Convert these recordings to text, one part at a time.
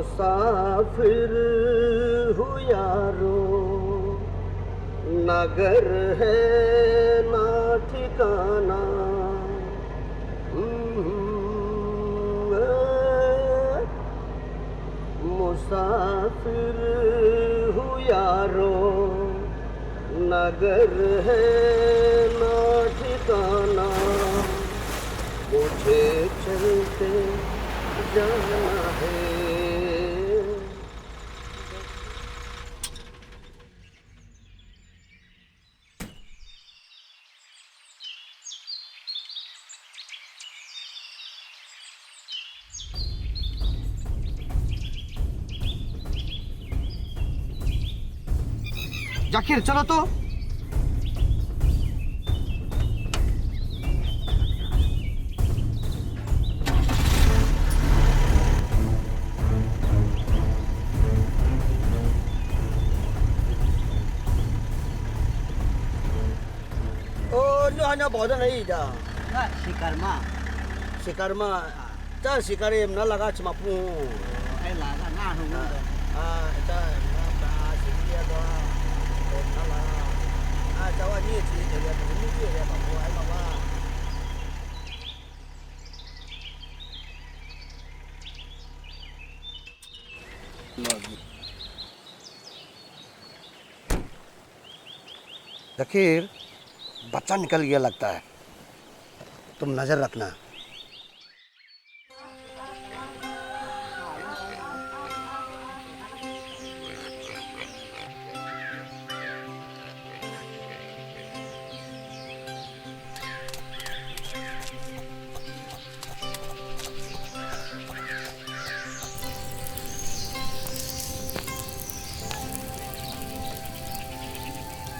मुसाफिर हूँ यारो, नगर है ना ठिकाना। मुसाफिर हूँ यारो, नगर है ना ठिकाना। मुझे चलते जाना है। जाकिर चलो तो। लो hanya bawa dan lagi dah. Nah, si Karma. Sikar mah, cah sikar yang nak laga cuma pun. Laga nah nunggu. Cah nak sikar doa. Nala. Cawa ni sih dia ni dia bawa ai bawa. Zakir बच्चा निकल गया लगता है, तुम नजर रखना।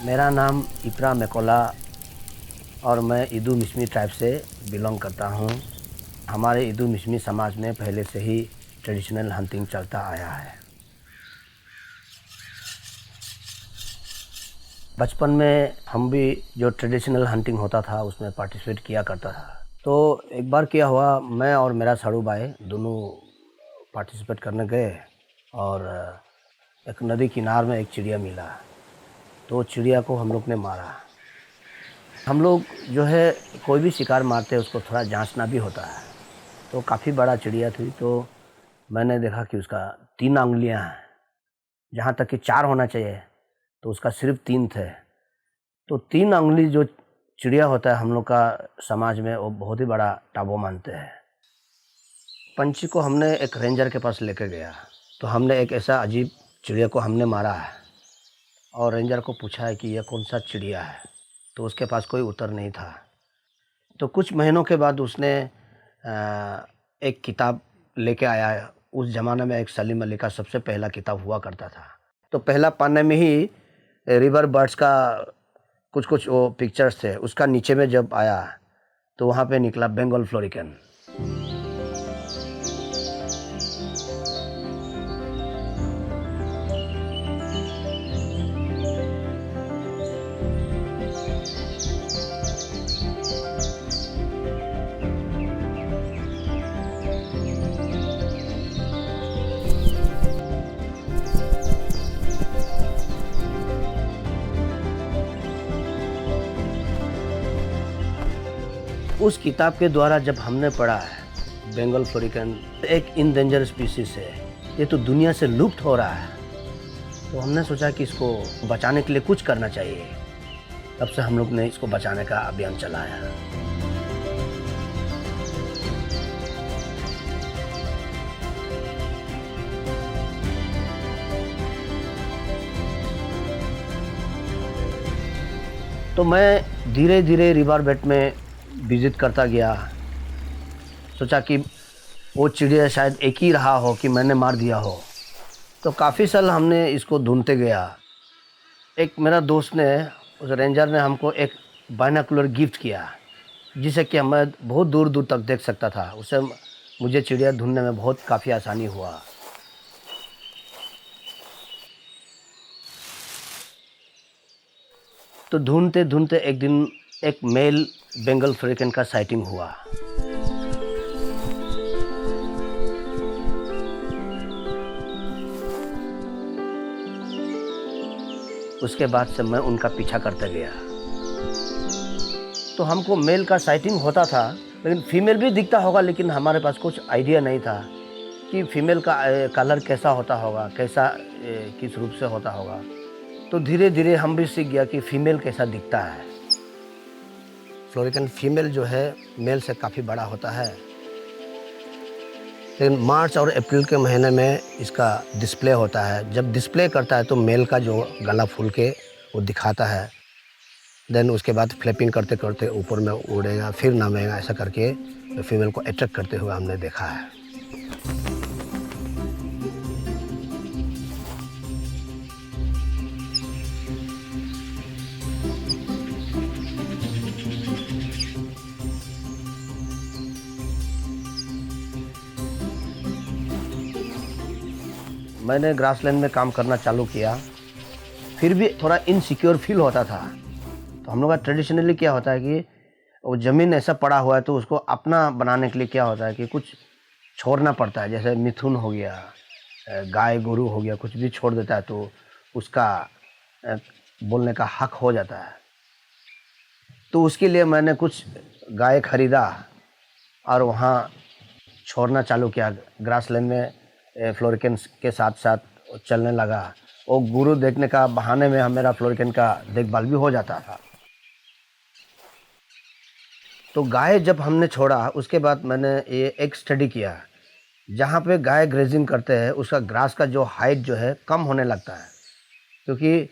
मेरा नाम इप्रा मैकोला और मैं इदू मिश्मी ट्राइब से बिलोंग करता हूँ। हमारे इदू मिश्मी समाज में पहले से ही ट्रेडिशनल हंटिंग चलता आया है। बचपन में हम भी जो ट्रेडिशनल हंटिंग होता था उसमें पार्टिसिपेट किया करता था। तो एक बार क्या हुआ, मैं और मेरा साड़ू भाई दोनों पार्टिसिपेट करने गए और एक नदी किनार में एक चिड़िया मिला। तो चिड़िया को हम लोग ने मारा। हम लोग जो है कोई भी शिकार मारते हैं उसको थोड़ा जांचना भी होता है। तो काफ़ी बड़ा चिड़िया थी, तो मैंने देखा कि उसका 3 उंगलियां हैं, जहाँ तक कि 4 होना चाहिए, तो उसका सिर्फ 3 थे। तो 3 उंगली जो चिड़िया होता है हम लोग का समाज में वो बहुत ही बड़ा टाबू मानते हैं। पंछी को हमने एक रेंजर के पास लेके गया, तो हमने एक ऐसा अजीब चिड़िया को हमने मारा है और रेंजर को पूछा है कि यह कौन सा चिड़िया है, तो उसके पास कोई उत्तर नहीं था। तो कुछ महीनों के बाद उसने एक किताब लेके आया। उस ज़माने में एक सलीम अली का सबसे पहला किताब हुआ करता था। तो पहला पन्ने में ही रिवर बर्ड्स का कुछ वो पिक्चर्स थे। उसका नीचे में जब आया तो वहाँ पे निकला बंगाल फ्लोरिकन। उस किताब के द्वारा जब हमने पढ़ा है बंगाल फ्लोरिकन एक इंडेंजर स्पीसीज है, ये तो दुनिया से लुप्त हो रहा है, तो हमने सोचा कि इसको बचाने के लिए कुछ करना चाहिए। तब से हम लोग ने इसको बचाने का अभियान चलाया। तो मैं धीरे धीरे रिवर बेड में विजिट करता गया। सोचा कि वो चिड़िया शायद एक ही रहा हो कि मैंने मार दिया हो। तो काफ़ी साल हमने इसको ढूंढते गया। एक मेरा दोस्त ने, उस रेंजर ने हमको एक बाइनोकुलर गिफ्ट किया, जिसे कि मैं बहुत दूर दूर तक देख सकता था। उससे मुझे चिड़िया ढूंढने में बहुत काफ़ी आसानी हुआ। तो ढूंढते ढूंढते एक दिन एक मेल बंगाल फ्लोरिकन का साइटिंग हुआ। उसके बाद से मैं उनका पीछा करते गया। तो हमको मेल का साइटिंग होता था, लेकिन फीमेल भी दिखता होगा, लेकिन हमारे पास कुछ आइडिया नहीं था कि फीमेल का कलर कैसा होता होगा, कैसा किस रूप से होता होगा। तो धीरे धीरे हम भी सीख गया कि फ़ीमेल कैसा दिखता है। फ्लोरिकन फीमेल जो है मेल से काफ़ी बड़ा होता है, लेकिन मार्च और अप्रैल के महीने में इसका डिस्प्ले होता है। जब डिस्प्ले करता है तो मेल का जो गला फूल के वो दिखाता है, देन उसके बाद फ्लैपिंग करते करते ऊपर में उड़ेगा, फिर नामेगा, ऐसा करके फीमेल को अट्रैक्ट करते हुए हमने देखा है। मैंने ग्रासलैंड में काम करना चालू किया, फिर भी थोड़ा इनसिक्योर फील होता था। तो हम लोग का ट्रेडिशनली क्या होता है कि वो ज़मीन ऐसा पड़ा हुआ है तो उसको अपना बनाने के लिए क्या होता है कि कुछ छोड़ना पड़ता है। जैसे मिथुन हो गया, गाय गोरू हो गया, कुछ भी छोड़ देता है तो उसका बोलने का हक हो जाता है। तो उसके लिए मैंने कुछ गाय खरीदा और वहाँ छोड़ना चालू किया। ग्रासलैंड में फ्लोरिकन के साथ साथ चलने लगा। वो गुरु देखने का बहाने में मेरा फ्लोरिकन का देखभाल भी हो जाता था। तो गाय जब हमने छोड़ा उसके बाद मैंने ये एक स्टडी किया, जहाँ पे गाय ग्रेजिंग करते हैं उसका ग्रास का जो हाइट जो है कम होने लगता है, क्योंकि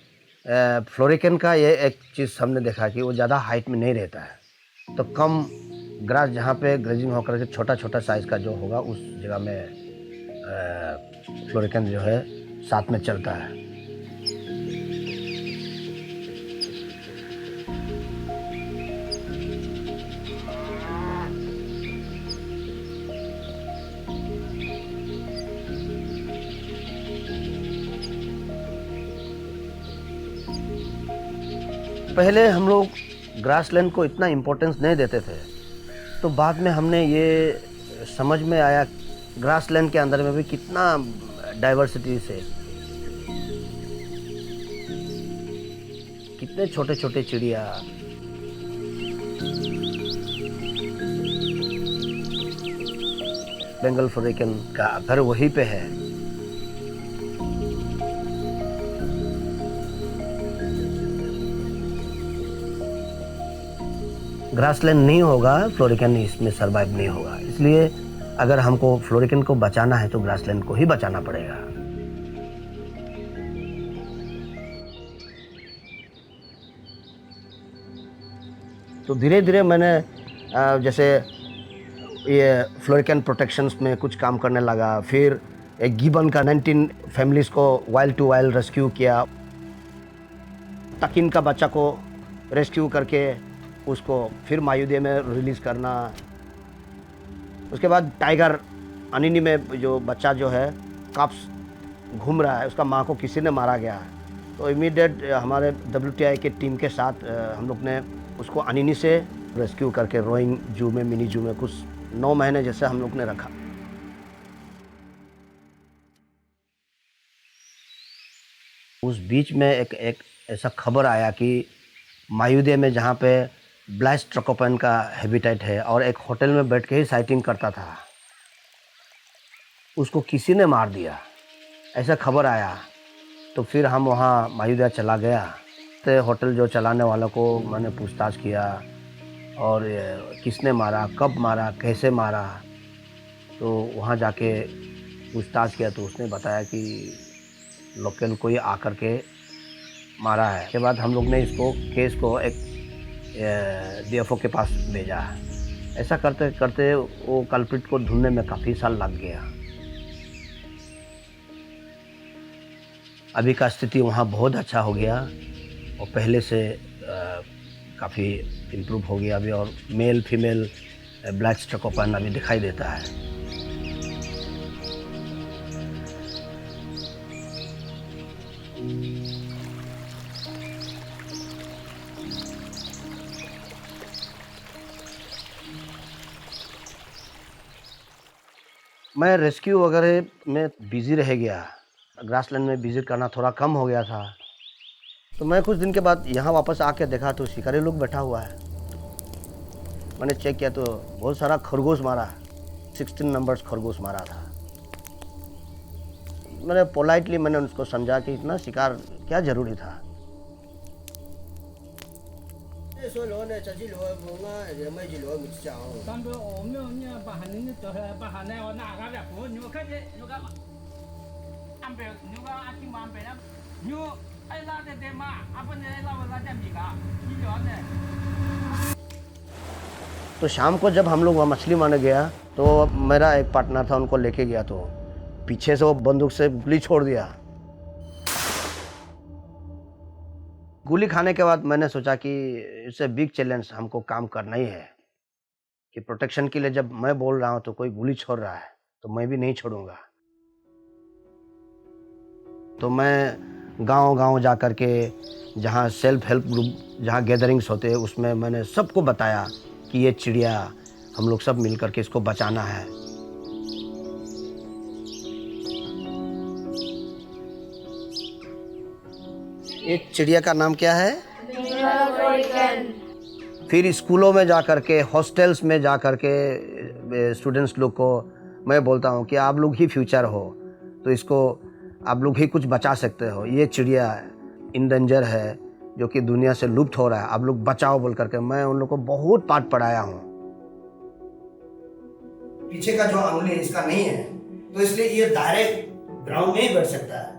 फ्लोरिकन का ये एक चीज़ हमने देखा कि वो ज़्यादा हाइट में नहीं रहता है। तो कम ग्रास जहाँ पे ग्रेजिंग होकर के छोटा छोटा साइज़ का जो होगा उस जगह में फ्लोरिकन जो है साथ में चलता है। पहले हम लोग ग्रासलैंड को इतना इम्पोर्टेंस नहीं देते थे, तो बाद में हमने ये समझ में आया ग्रासलैंड के अंदर में भी कितना डाइवर्सिटी से कितने छोटे छोटे चिड़िया, बंगाल फ्लोरिकन का घर वहीं पे है। ग्रासलैंड नहीं होगा फ्लोरिकन इसमें सरवाइव नहीं होगा। इसलिए अगर हमको फ्लोरिकन को बचाना है तो ग्रासलैंड को ही बचाना पड़ेगा। तो धीरे धीरे मैंने जैसे ये फ्लोरिकन प्रोटेक्शंस में कुछ काम करने लगा। फिर एक गिबन का 19 फैमिलीज़ को वाइल्ड टू वाइल्ड रेस्क्यू किया। तकिन का बच्चा को रेस्क्यू करके उसको फिर मायूदे में रिलीज़ करना। उसके बाद टाइगर अनिनी में जो बच्चा जो है कप्स घूम रहा है, उसका माँ को किसी ने मारा गया। तो इमीडिएट हमारे WTI के टीम के साथ हम लोग ने उसको अनिनी से रेस्क्यू करके रोइंग जू में, मिनी जू में कुछ 9 महीने जैसे हम लोग ने रखा। उस बीच में एक ऐसा खबर आया कि मायूदे में जहाँ पे ब्लाइस ट्रकोपैन का हैबिटेट है और एक होटल में बैठ के ही साइटिंग करता था, उसको किसी ने मार दिया, ऐसा खबर आया। तो फिर हम वहाँ मायूदे चला गया। तो होटल जो चलाने वालों को मैंने पूछताछ किया और किसने मारा, कब मारा, कैसे मारा। तो वहाँ जाके पूछताछ किया तो उसने बताया कि लोकल कोई आकर के मारा है। के बाद हम लोग ने इसको केस को एक DFO के पास भेजा। ऐसा करते करते वो कल्प्रिट को ढूंढने में काफ़ी साल लग गया। अभी का स्थिति वहाँ बहुत अच्छा हो गया और पहले से काफ़ी इम्प्रूव हो गया अभी, और मेल फीमेल ब्लैक ट्रकोपैन अभी दिखाई देता है। मैं रेस्क्यू वगैरह में बिज़ी रह गया। ग्रासलैंड में विज़िट करना थोड़ा कम हो गया था। तो मैं कुछ दिन के बाद यहाँ वापस आके देखा तो शिकारी लोग बैठा हुआ है। मैंने चेक किया तो बहुत सारा खरगोश मारा, 16 नंबर्स खरगोश मारा था। मैंने पोलाइटली उसको समझा कि इतना शिकार क्या ज़रूरी था। तो शाम को जब हम लोग वहाँ मछली मारने गया तो मेरा एक पार्टनर था, उनको लेके गया तो पीछे से वो बंदूक से गोली छोड़ दिया। गोली खाने के बाद मैंने सोचा कि इससे बिग चैलेंज हमको काम करना ही है कि प्रोटेक्शन के लिए जब मैं बोल रहा हूँ तो कोई गोली छोड़ रहा है तो मैं भी नहीं छोड़ूंगा। तो मैं गांव-गांव जा कर के जहाँ सेल्फ हेल्प ग्रुप जहाँ गैदरिंग्स होते हैं उसमें मैंने सबको बताया कि ये चिड़िया हम लोग सब मिल कर के इसको बचाना है। एक चिड़िया का नाम क्या है? फिर स्कूलों में जा कर के, हॉस्टल्स में जा कर के स्टूडेंट्स लोग को मैं बोलता हूँ कि आप लोग ही फ्यूचर हो, तो इसको आप लोग ही कुछ बचा सकते हो। ये चिड़िया इंडेंजर है जो कि दुनिया से लुप्त हो रहा है, आप लोग बचाओ बोल करके मैं उन लोग को बहुत पाठ पढ़ाया हूँ। पीछे का जो अंगुली इसका नहीं है तो इसलिए ये डायरेक्ट ग्राउंड में ही बैठ सकता है,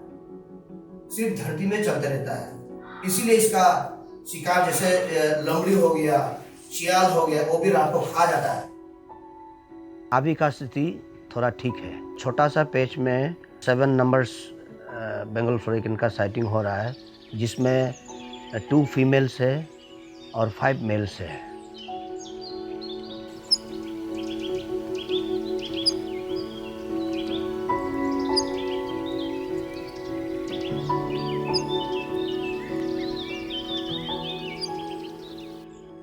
सिर्फ धरती में चलते रहता है। इसीलिए इसका शिकार जैसे लोमड़ी हो गया, शियाल हो गया, वो भी रात को खा जाता है। अभी का स्थिति थोड़ा ठीक है। छोटा सा पैच में 7 नंबर्स बंगाल फ्लोरिकन का साइटिंग हो रहा है, जिसमें 2 फीमेल्स है और 5 मेल्स है।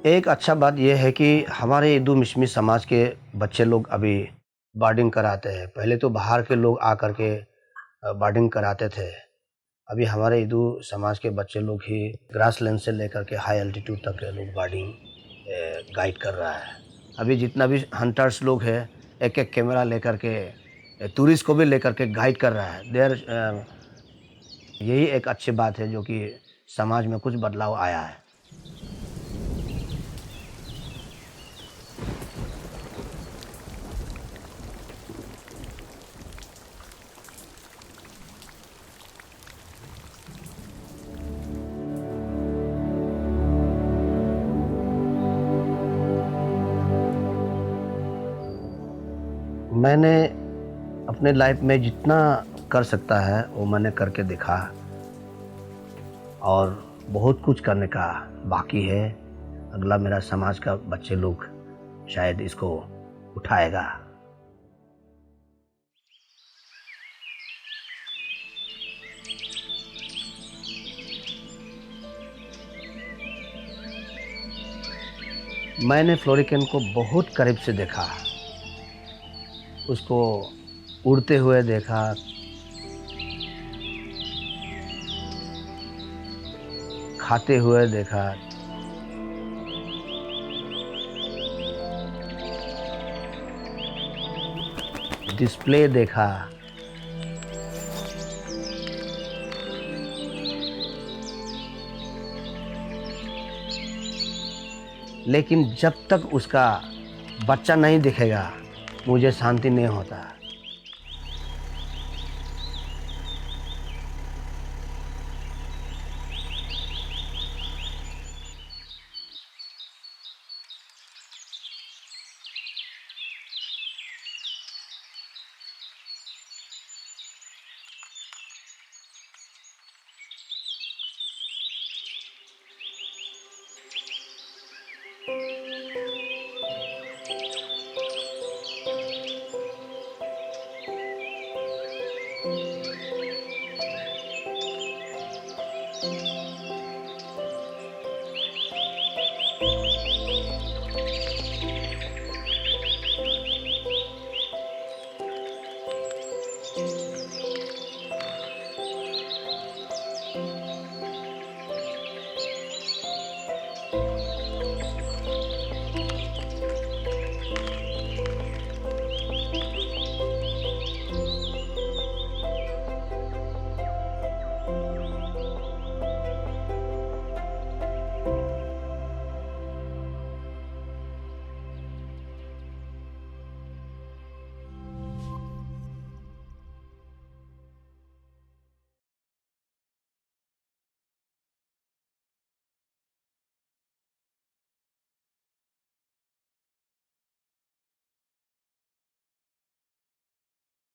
एक अच्छा बात यह है कि हमारे इदू मिशमी समाज के बच्चे लोग अभी बर्डिंग कराते हैं। पहले तो बाहर के लोग आकर के बर्डिंग कराते थे, अभी हमारे इदू समाज के बच्चे लोग ही ग्रासलैंड से लेकर के हाई एल्टीट्यूड तक के लोग बर्डिंग गाइड कर रहा है। अभी जितना भी हंटर्स लोग हैं एक एक कैमरा लेकर के टूरिस्ट को भी लेकर के गाइड कर रहा है। यही एक अच्छी बात है जो कि समाज में कुछ बदलाव आया है। मैंने अपने लाइफ में जितना कर सकता है वो मैंने करके दिखा और बहुत कुछ करने का बाकी है। अगला मेरा समाज का बच्चे लोग शायद इसको उठाएगा। मैंने फ्लोरिकन को बहुत करीब से देखा, उसको उड़ते हुए देखा, खाते हुए देखा, डिस्प्ले देखा। लेकिन जब तक उसका बच्चा नहीं दिखेगा मुझे शांति नहीं होता।